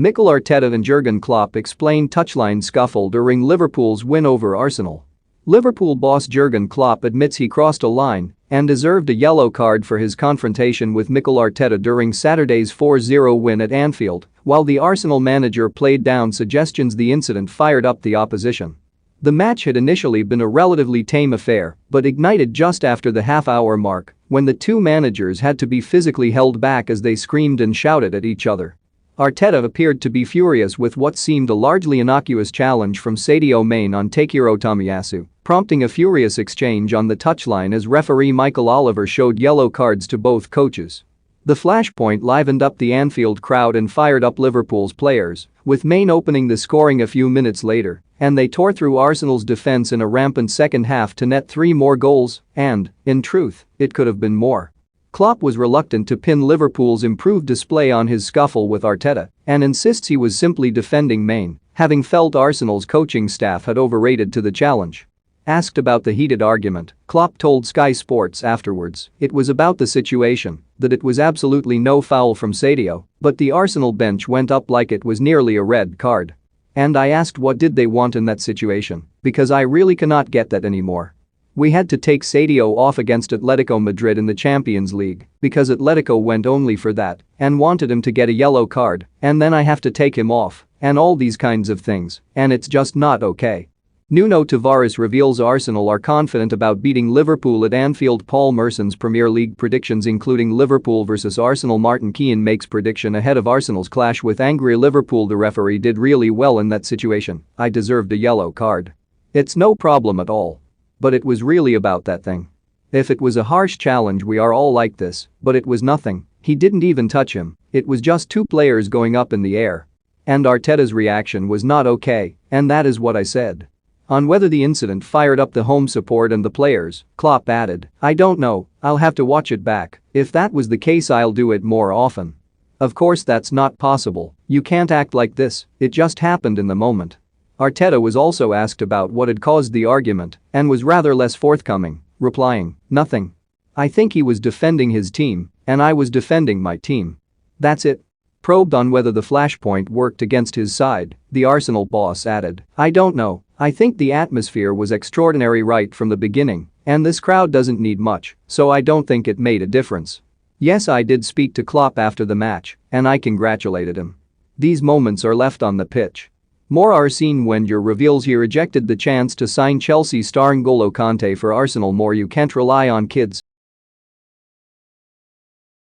Mikel Arteta and Jurgen Klopp explain touchline scuffle during Liverpool's win over Arsenal. Liverpool boss Jurgen Klopp admits he crossed a line and deserved a yellow card for his confrontation with Mikel Arteta during Saturday's 4-0 win at Anfield, while the Arsenal manager played down suggestions the incident fired up the opposition. The match had initially been a relatively tame affair, but ignited just after the half-hour mark, when the two managers had to be physically held back as they screamed and shouted at each other. Arteta appeared to be furious with what seemed a largely innocuous challenge from Sadio Mane on Takehiro Tomiyasu, prompting a furious exchange on the touchline as referee Michael Oliver showed yellow cards to both coaches. The flashpoint livened up the Anfield crowd and fired up Liverpool's players, with Mane opening the scoring a few minutes later, and they tore through Arsenal's defense in a rampant second half to net 3 more goals, and, in truth, it could have been more. Klopp was reluctant to pin Liverpool's improved display on his scuffle with Arteta and insists he was simply defending Mane, having felt Arsenal's coaching staff had overrated to the challenge. Asked about the heated argument, Klopp told Sky Sports afterwards it was about the situation, that it was absolutely no foul from Sadio, but the Arsenal bench went up like it was nearly a red card. And I asked what did they want in that situation, because I really cannot get that anymore. We had to take Sadio off against Atletico Madrid in the Champions League because Atletico went only for that and wanted him to get a yellow card, and then I have to take him off and all these kinds of things, and it's just not okay. Nuno Tavares reveals Arsenal are confident about beating Liverpool at Anfield. Paul Merson's Premier League predictions including Liverpool vs Arsenal. Martin Keown makes prediction ahead of Arsenal's clash with angry Liverpool. The referee did really well in that situation. I deserved a yellow card. It's no problem at all. But it was really about that thing. If it was a harsh challenge we are all like this, but it was nothing. He didn't even touch him. It was just two players going up in the air. And Arteta's reaction was not okay, and that is what I said. On whether the incident fired up the home support and the players, Klopp added, I don't know, I'll have to watch it back. If that was the case I'll do it more often. Of course that's not possible, you can't act like this, it just happened in the moment. Arteta was also asked about what had caused the argument and was rather less forthcoming, replying, nothing. I think he was defending his team and I was defending my team. That's it. Probed on whether the flashpoint worked against his side, the Arsenal boss added, I don't know, I think the atmosphere was extraordinary right from the beginning and this crowd doesn't need much, so I don't think it made a difference. Yes, I did speak to Klopp after the match and I congratulated him. These moments are left on the pitch. More Arsene Wenger reveals he rejected the chance to sign Chelsea star N'Golo Kanté for Arsenal. More you can't rely on kids.